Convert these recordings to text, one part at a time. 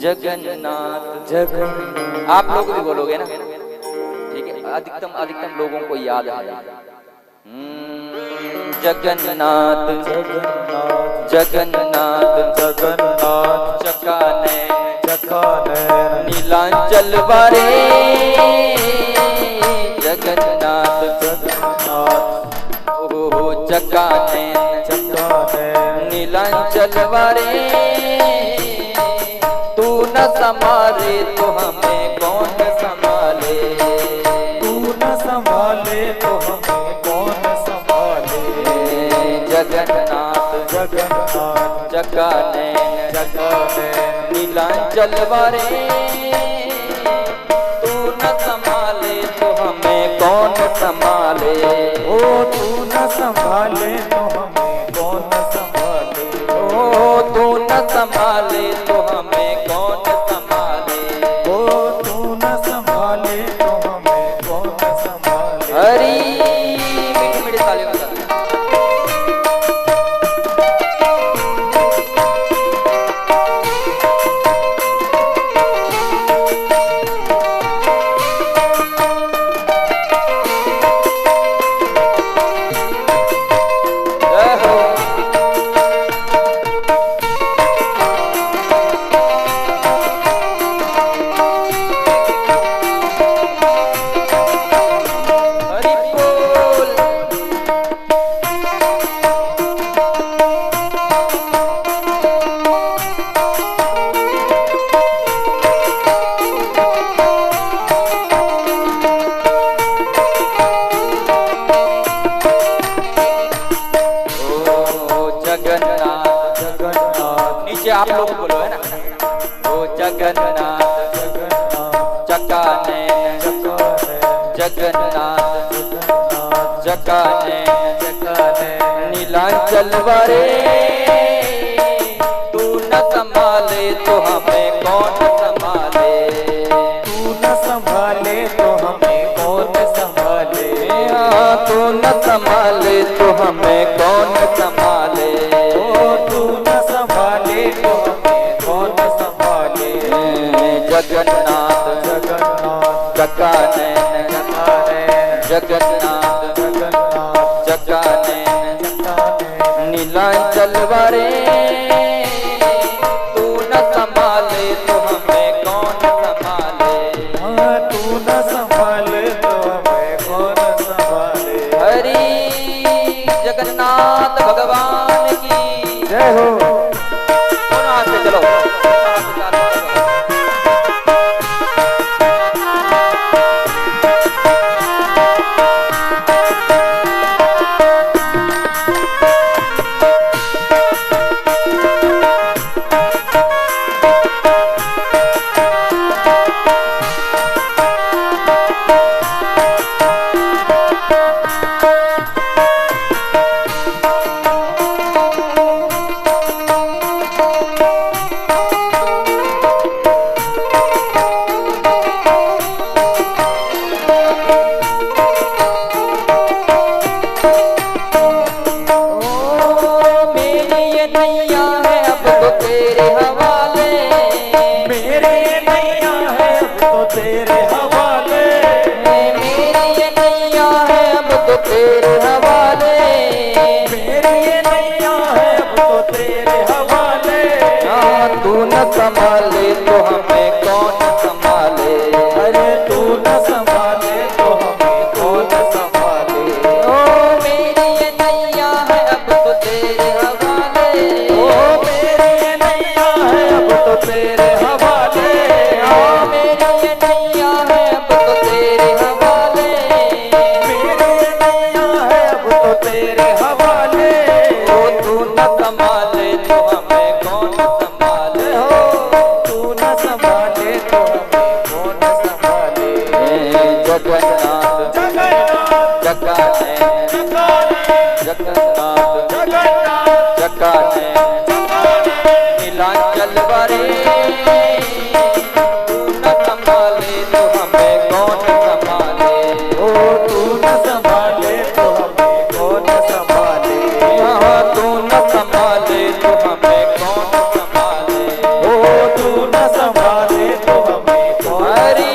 जगन्नाथ जगन्नाथ। आप लोग भी बोलोगे ना, ठीक है? अधिकतम अधिकतम लोगों को याद है। जगन्नाथ जगन्नाथ जगन्नाथ जगन्नाथ चकाने चकाने नीलांचल वारे जगन्नाथ जगन्नाथ ओ चकाने चकाने नीलांचल वारे तू न संभाले तो हमें कौन संभाले, तू न संभाले तो हमें कौन संभाले। जगन्नाथ जगन्नाथ चकाने चकाने नीलांचल वारे तू न संभाले तो हमें कौन संभाले। ओ तू न संभाले तो हमें कौन संभाले। ओ तू न संभाले तो हमें कौन संभाले। ओ तू न संभाले तो हमें कौन संभाले। हरी मीठी मीठी ताली बजा। जगन्नाथ जगन्नाथ नीचे आप लोग बोलो है ना। ओ जगन्नाथ जगन्नाथ चकाने चकाने जगन्नाथ जगन्नाथ चकाने चकाने नीलांचल वारे तू न संभाले तो हमें कौन संभाले। तू न संभाले तो हमें कौन संभाले। तू न संभाले तो हमें कौन संभाले। ओ तू न संभाले तो हमें कौन संभाले। जगन्नाथ जगन्नाथ चकाने चकाने जगन्नाथ जगन्नाथ चकाने चकाने नीलांचल वारे तू न संभाले तो हमें कौन संभाले। हाँ तू न संभाले तो हमें कौन संभाले। हरि जगन्नाथ भगवान की जय हो। दोनों हाथ से चलो। नैया है अब तो तेरे हवाले। मेरे नैया है अब तो तेरे हवाले। मेरी ये नैया है अब तो तेरे हवाले। मेरी ये नैया है अब तो तेरे हवाले। तू न संभाले तो हमें कौन संभाले। अरे तू न संभाले तो हमें कौन संभाले। ओ मेरी ये नैया है अब तो तेरे हवाले। ओ मेरी ये नैया है अब तो तेरे हवाले। ओ मेरी ये नैया है अब तो तेरे हवाले। मेरी ये नैया है अब तो तेरे हवाले। ओ तू न संभाले तो हमें कौन संभाले। तू न संभाले तो हमें कौन संभाले। जगन्नाथ जगन्नाथ चकाने चकाने जगन्नाथ जगन्नाथ चकाने नीलांचल वारे तू न संभाले तो हमें कौन संभाले। ओ तू न संभाले तो हमें कौन संभाले। तू न संभाले तो हमें कौन संभाले। ओ तू तू न संभाले तो हमें कौन हरी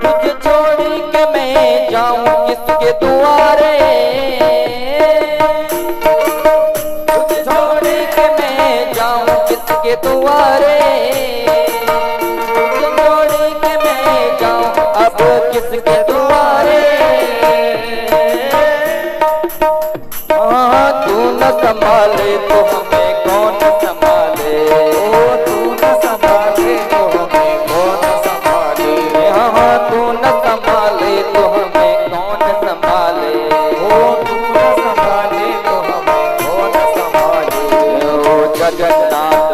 तुझे छोड़ के मैं जाऊं किसके दुआरे, तुझे छोड़ के मैं जाऊं किसके दुआरे, तुझे छोड़ के मैं जाऊं अब किसके दुआरे। हाँ तू न संभाले तो हमें कौन संभाले, ओ तू न संभाले तो हमें कौन संभाले। हाँ तू न संभाले तो हमें कौन संभाले, ओ तू न संभाले तो हमें कौन संभाले। ओ जगन्नाथ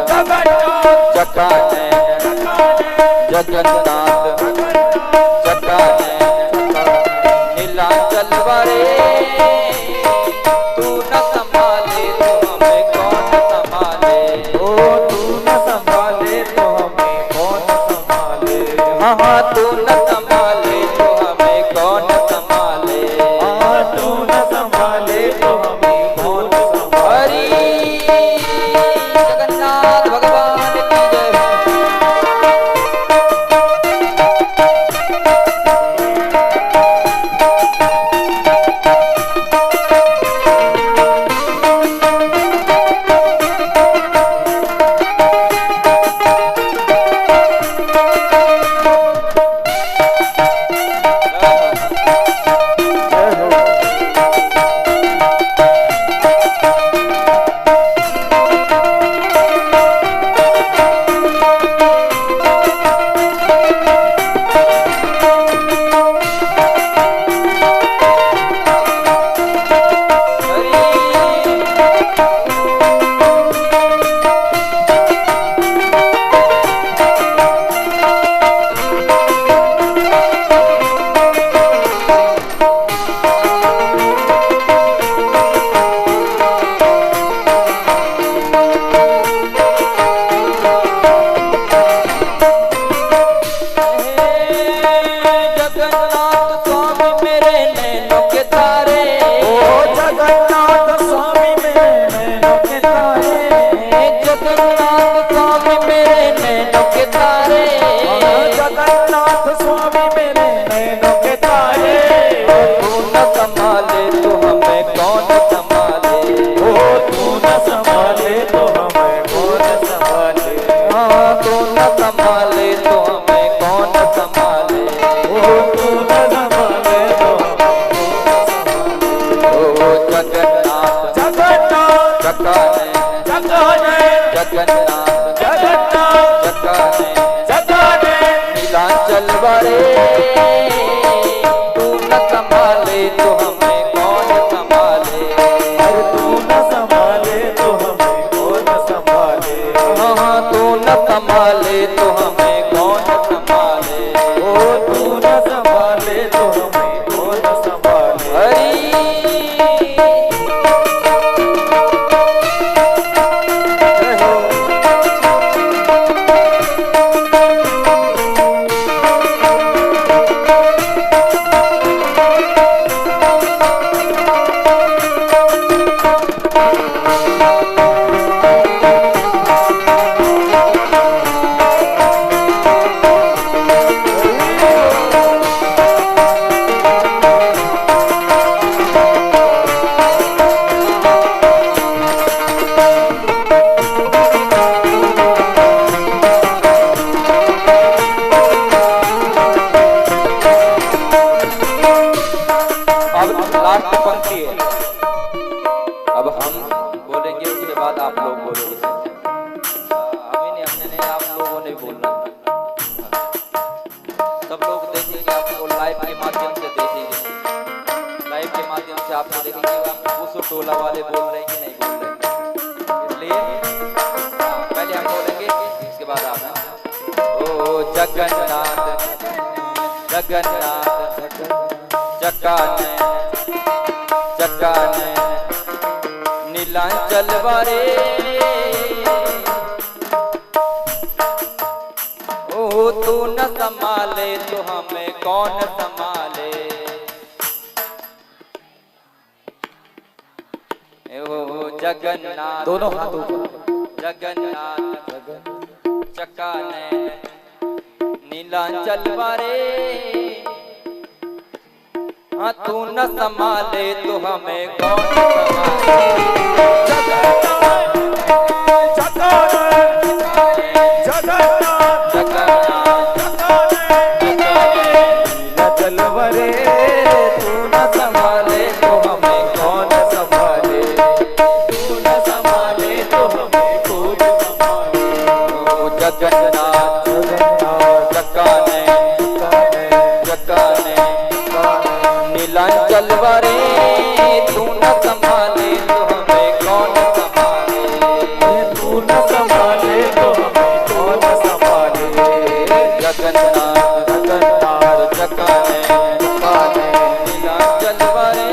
जगाने जगन्नाथ जगाने नीलांचल वाले, तू न संभाले तो हमें कौन संभाले, ओ तू न संभाले तो हमें कौन संभाले। हाँ तू न संभाले तो हमें कौन संभाले, हाँ तू न संभाले तो हमें कौन संभाले। हरी जगन्नाथ भगवान की जय। जगन्नाथ स्वामी मेरे नैनों के तारे, ओ जगन्नाथ स्वामी मेरे नैनों के तारे। जगन्नाथ स्वामी मेरे नैनों के तारे, जगन्नाथ स्वामी मेरे नैनों के तारे। तू न संभाले तो हमें कौन संभाले, ओ तू न संभाले तो हमें कौन संभाले। हाँ तू न संभाले तो हमें कौन संभाले, ओ तू न संभाले तो हमें कौन संभाले। ओ जगन्नाथ जगन्नाथ जगाने जगाने जगन्नाथ जगन्नाथ जगाने जगाने नीलांचल वाले, तू न संभाले तो हमें कौन संभाले, अरे तू न संभाले तो हमें कौन संभाले। हाँ तू न संभाले तो हमें कौन संभाले, ओ तू न संभाले तो हमें कौन संभाले। हरी नहीं बोलना। सब लोग देखेंगे आपको लाइव के माध्यम से, देखेंगे लाइव के माध्यम से आपको देखेंगे उस टोला वाले बोल रहे हैं कि नहीं बोल रहे, इसलिए पहले हम बोलेंगे इसके बाद आप। ओ जगन्नाथ जगन्नाथ चकाने चकाने नीलांचल वारे, ओ तू न संभाले तो हमें कौन संभाले। ओ जगन्नाथ दोनों हाथों पर जगन्नाथ चकाने नीलांचल वारे, हाँ तू न संभाले तो हमें कौन संभाले। जलवरे तू न संभाले तो हमें कौन संभाले, तू न संभाले तो हमें कौन संभाले। ओ जगन्नाथ चकाने चकाने नीलांचल वारे, तू न संभाले तो हमें कौन संभाले। तू न संभाले तो हमें कौन संभाले। जगन्नाथ जगन्नाथ चकाने चकाने नीलांचल वारे,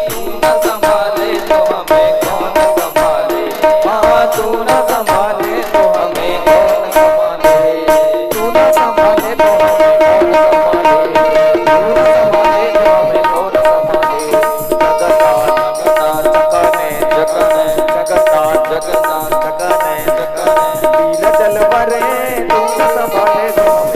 तू न संभाले तो हमें कौन संभाले। हाँ तू न संभाले तो हमें कौन संभाले, तू न संभाले तो हमें कौन संभाले, तू न संभाले तो हमें कौन संभाले। जगन्नाथ चकाने जगन्नाथ जगन्नाथ जगन्नाथ चकाने चकाने नीलांचल वारे, तू न संभाले तो हमें